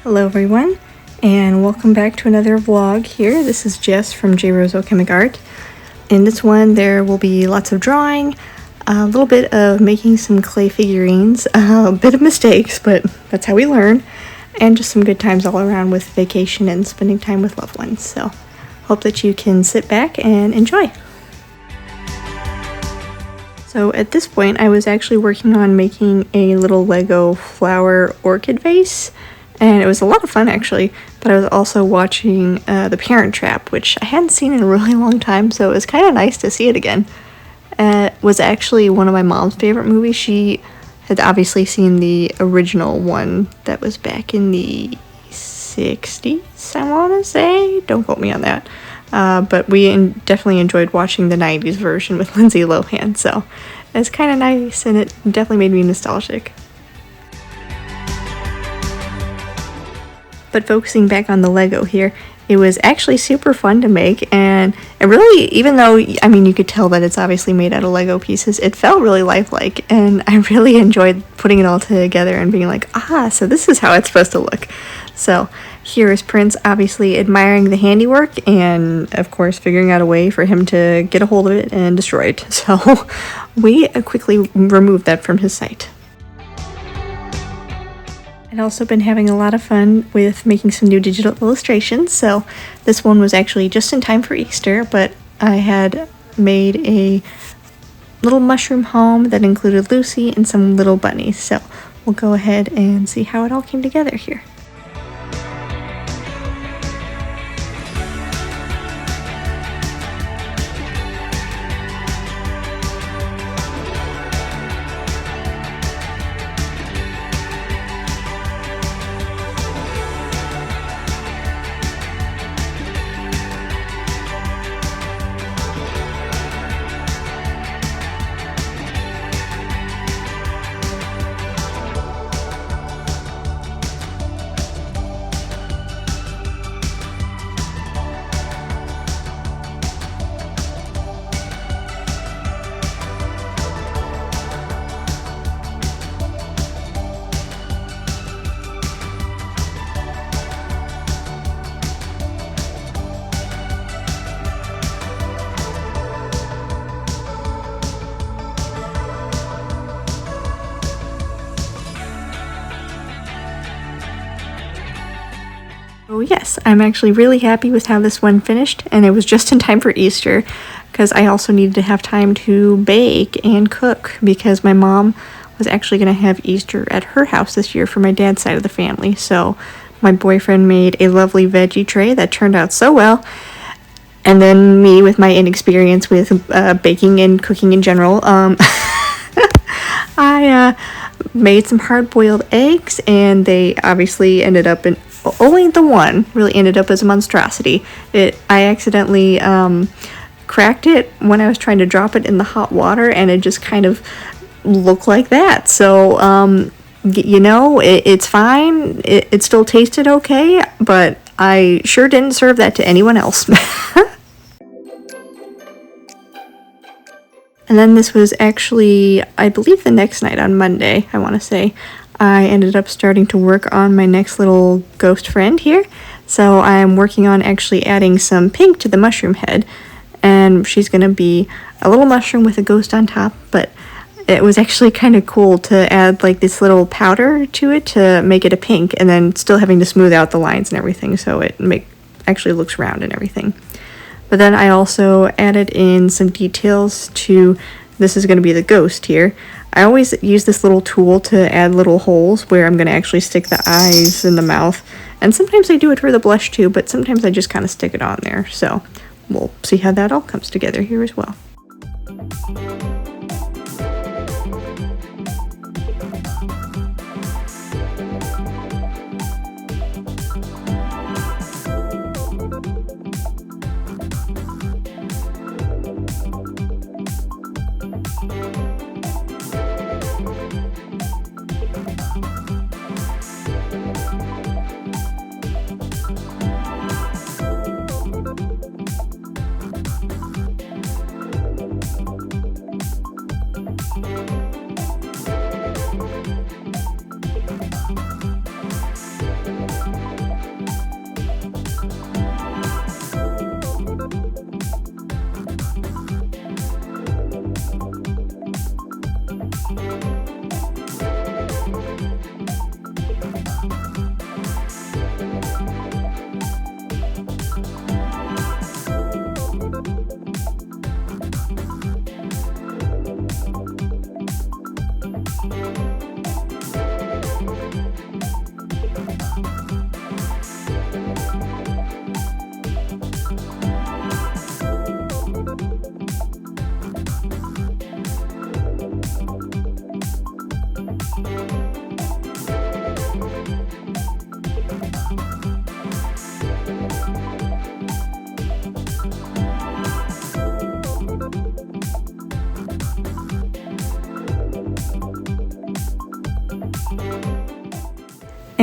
Hello everyone, and welcome back to another vlog here. This is Jess from J Rose Alchemic Art. In this one there will be lots of drawing, a little bit of making some clay figurines, a bit of mistakes, but that's how we learn, and just some good times all around with vacation and spending time with loved ones. So hope that you can sit back and enjoy. So at this point I was actually working on making a little Lego flower orchid vase, and it was a lot of fun actually, but I was also watching The Parent Trap, which I hadn't seen in a really long time, so it was kind of nice to see it again. It was actually one of my mom's favorite movies. She had obviously seen the original one that was back in the 60s, I want to say. Don't quote me on that. But we definitely enjoyed watching the 90s version with Lindsay Lohan, so it's kind of nice, and it definitely made me nostalgic. But focusing back on the Lego here, it was actually super fun to make, and it really, even though, I mean, you could tell that it's obviously made out of Lego pieces, it felt really lifelike, and I really enjoyed putting it all together and being like, so this is how it's supposed to look. So here is Prince obviously admiring the handiwork and of course figuring out a way for him to get a hold of it and destroy it. So we quickly removed that from his sight. I'd also been having a lot of fun with making some new digital illustrations. So this one was actually just in time for Easter, but I had made a little mushroom home that included Lucy and some little bunnies. So we'll go ahead and see how it all came together here. Oh yes, I'm actually really happy with how this one finished, and it was just in time for Easter because I also needed to have time to bake and cook because my mom was actually going to have Easter at her house this year for my dad's side of the family. So my boyfriend made a lovely veggie tray that turned out so well, and then me with my inexperience with baking and cooking in general, I made some hard-boiled eggs, and they obviously ended up in only the one really ended up as a monstrosity. I accidentally cracked it when I was trying to drop it in the hot water, and it just kind of looked like that. So you know, it's fine. It still tasted okay, but I sure didn't serve that to anyone else. And then this was actually, I believe, the next night on Monday, I want to say. I ended up starting to work on my next little ghost friend here. So I'm working on actually adding some pink to the mushroom head, and she's going to be a little mushroom with a ghost on top, but it was actually kind of cool to add like this little powder to it to make it a pink, and then still having to smooth out the lines and everything so it actually looks round and everything. But then I also added in some details to, this is going to be the ghost here. I always use this little tool to add little holes where I'm going to actually stick the eyes in the mouth. And sometimes I do it for the blush too, but sometimes I just kind of stick it on there. So we'll see how that all comes together here as well.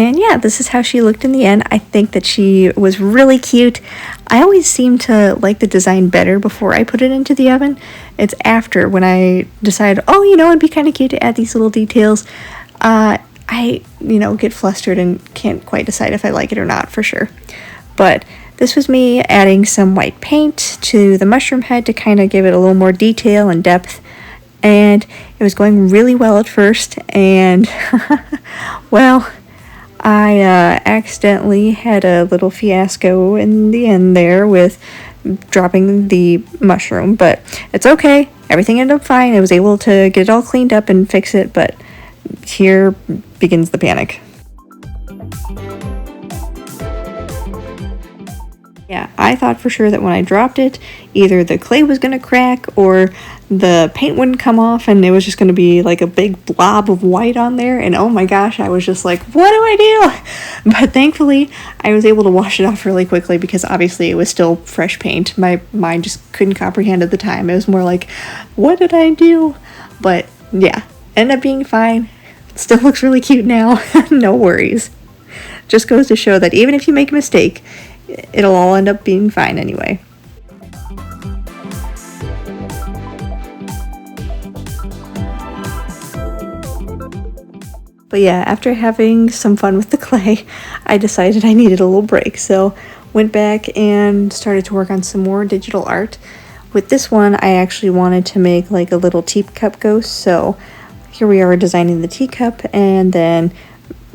And yeah, this is how she looked in the end. I think that she was really cute. I always seem to like the design better before I put it into the oven. It's after when I decide, oh, it'd be kind of cute to add these little details. I get flustered and can't quite decide if I like it or not for sure. But this was me adding some white paint to the mushroom head to kind of give it a little more detail and depth. And it was going really well at first, and well, I accidentally had a little fiasco in the end there with dropping the mushroom, but it's okay. Everything ended up fine. I was able to get it all cleaned up and fix it, but here begins the panic. Yeah, I thought for sure that when I dropped it, either the clay was going to crack or the paint wouldn't come off and it was just going to be like a big blob of white on there. And oh my gosh, I was just like, what do I do? But thankfully, I was able to wash it off really quickly because obviously it was still fresh paint. My mind just couldn't comprehend at the time. It was more like, what did I do? But yeah, ended up being fine. Still looks really cute now. No worries. Just goes to show that even if you make a mistake, it'll all end up being fine anyway. But yeah, after having some fun with the clay, I decided I needed a little break. So went back and started to work on some more digital art. With this one, I actually wanted to make like a little teacup ghost. So here we are designing the teacup, and then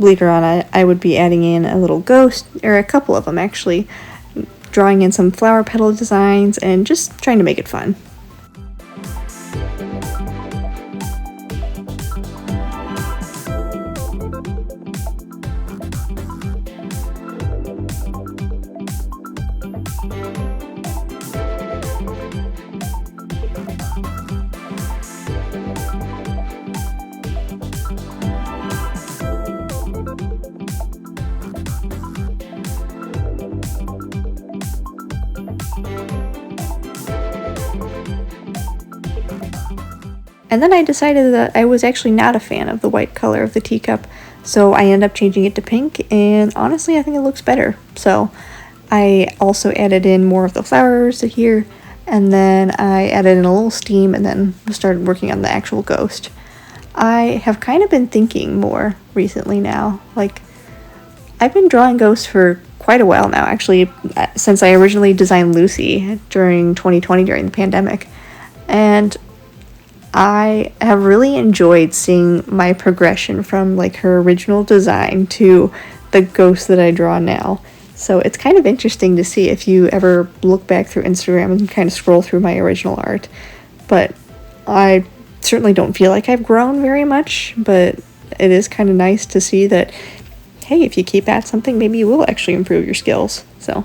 later on I would be adding in a little ghost, or a couple of them actually, drawing in some flower petal designs and just trying to make it fun. And then I decided that I was actually not a fan of the white color of the teacup, so I ended up changing it to pink, and honestly I think it looks better. So I also added in more of the flowers here, and then I added in a little steam, and then started working on the actual ghost. I have kind of been thinking more recently now. Like, I've been drawing ghosts for quite a while now, actually, since I originally designed Lucy during 2020 during the pandemic. And I have really enjoyed seeing my progression from like her original design to the ghost that I draw now. So it's kind of interesting to see if you ever look back through Instagram and kind of scroll through my original art. But I certainly don't feel like I've grown very much, but it is kind of nice to see that, hey, if you keep at something, maybe you will actually improve your skills. So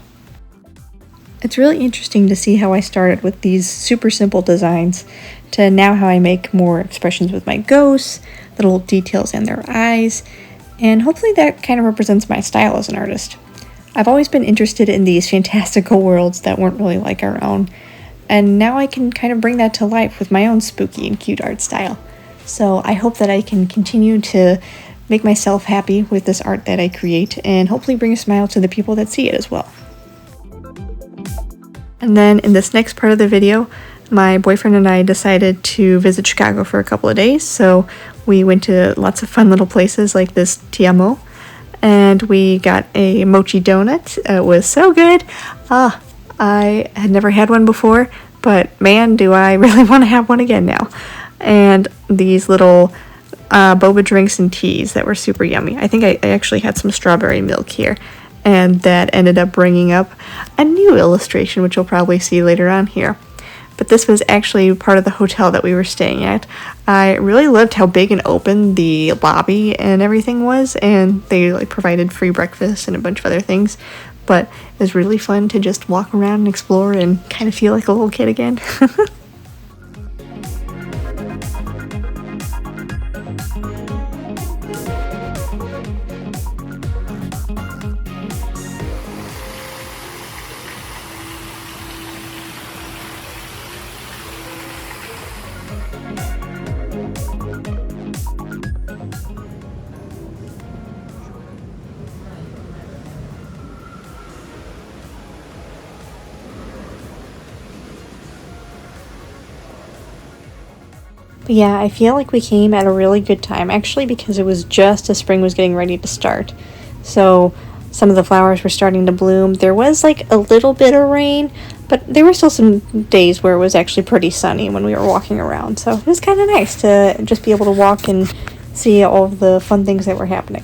it's really interesting to see how I started with these super simple designs to now how I make more expressions with my ghosts, the little details in their eyes, and hopefully that kind of represents my style as an artist. I've always been interested in these fantastical worlds that weren't really like our own, and now I can kind of bring that to life with my own spooky and cute art style. So I hope that I can continue to make myself happy with this art that I create, and hopefully bring a smile to the people that see it as well. And then in this next part of the video, my boyfriend and I decided to visit Chicago for a couple of days, so we went to lots of fun little places like this Tiamo, and we got a mochi donut. It was so good. I had never had one before, but man, do I really want to have one again now. And these little boba drinks and teas that were super yummy. I think I actually had some strawberry milk here, and that ended up bringing up a new illustration, which you'll probably see later on here. But this was actually part of the hotel that we were staying at. I really loved how big and open the lobby and everything was, and they like provided free breakfast and a bunch of other things. But it was really fun to just walk around and explore and kind of feel like a little kid again. But yeah, I feel like we came at a really good time, actually, because it was just as spring was getting ready to start. So some of the flowers were starting to bloom. There was like a little bit of rain, but there were still some days where it was actually pretty sunny when we were walking around. So it was kind of nice to just be able to walk and see all of the fun things that were happening.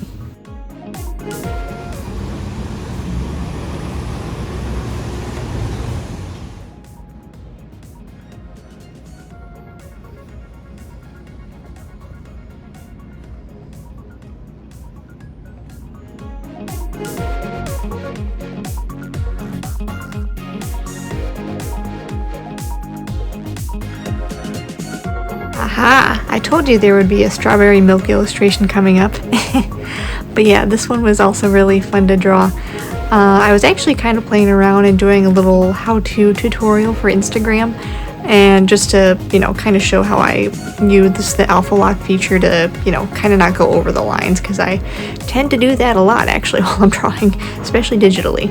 Aha! I told you there would be a strawberry milk illustration coming up. But yeah, this one was also really fun to draw. I was actually kind of playing around and doing a little how-to tutorial for Instagram, and just to, kind of show how I use the alpha lock feature to, kind of not go over the lines, because I tend to do that a lot actually while I'm drawing, especially digitally.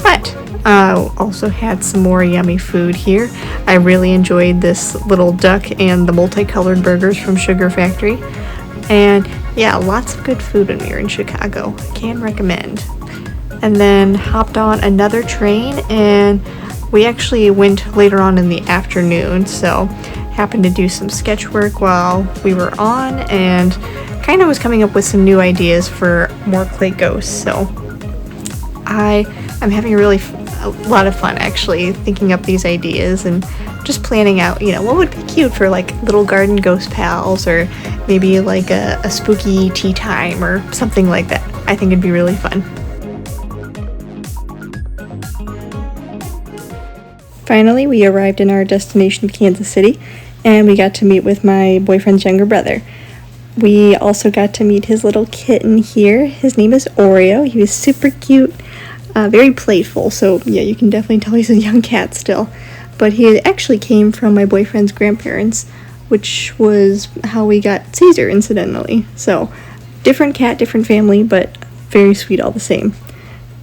But also had some more yummy food here. I really enjoyed this little duck and the multicolored burgers from Sugar Factory. And yeah, lots of good food when we were in Chicago. Can recommend. And then hopped on another train, and we actually went later on in the afternoon, so happened to do some sketch work while we were on, and kind of was coming up with some new ideas for more clay ghosts. So I'm having a lot of fun actually thinking up these ideas and just planning out, what would be cute for like little garden ghost pals, or maybe like a spooky tea time or something like that. I think it'd be really fun. Finally, we arrived in our destination of Kansas City, and we got to meet with my boyfriend's younger brother. We also got to meet his little kitten here. His name is Oreo. He was super cute. Very playful, so yeah, you can definitely tell he's a young cat still. But he actually came from my boyfriend's grandparents, which was how we got Caesar, incidentally. So, different cat, different family, but very sweet all the same.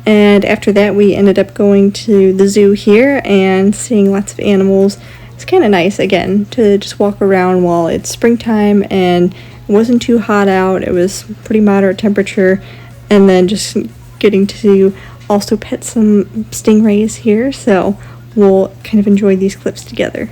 And after that, we ended up going to the zoo here and seeing lots of animals. It's kind of nice, again, to just walk around while it's springtime and it wasn't too hot out. It was pretty moderate temperature, and then just getting to also pet some stingrays here, so we'll kind of enjoy these clips together.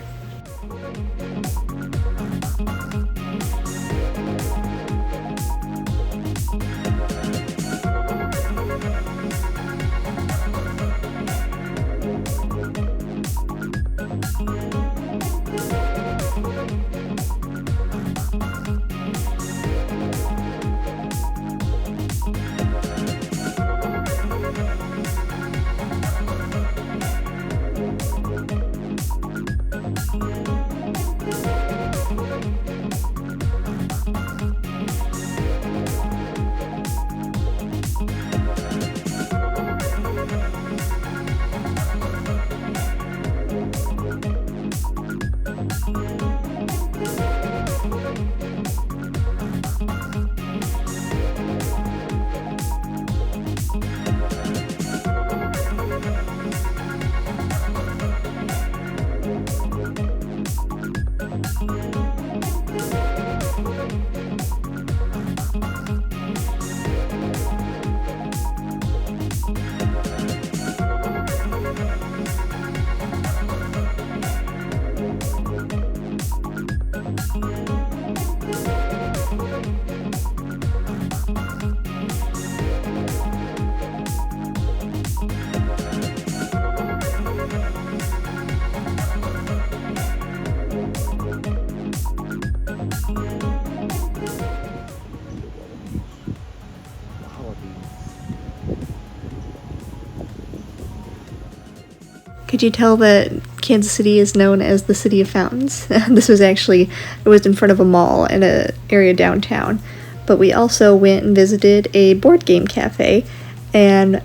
Could you tell that Kansas City is known as the City of Fountains? This was actually, it was in front of a mall in an area downtown. But we also went and visited a board game cafe, and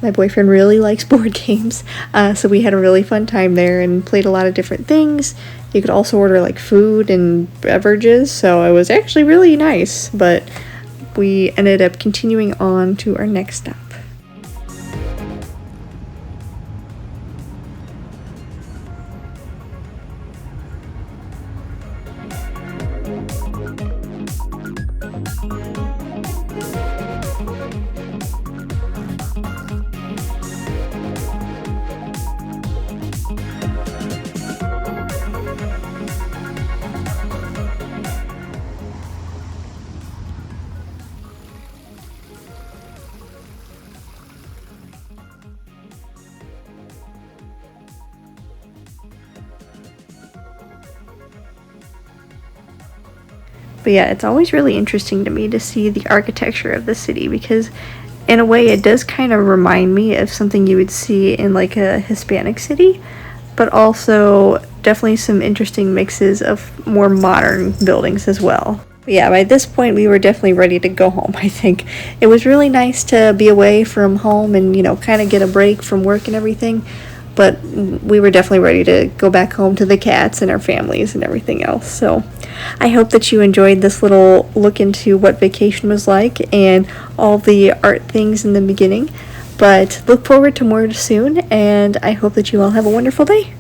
my boyfriend really likes board games, so we had a really fun time there and played a lot of different things. You could also order like food and beverages, so it was actually really nice, but we ended up continuing on to our next stop. But yeah, it's always really interesting to me to see the architecture of the city, because in a way it does kind of remind me of something you would see in like a Hispanic city, but also definitely some interesting mixes of more modern buildings as well. But yeah, by this point we were definitely ready to go home. I think it was really nice to be away from home and, you know, kind of get a break from work and everything, but we were definitely ready to go back home to the cats and our families and everything else. So I hope that you enjoyed this little look into what vacation was like and all the art things in the beginning. But look forward to more soon, and I hope that you all have a wonderful day.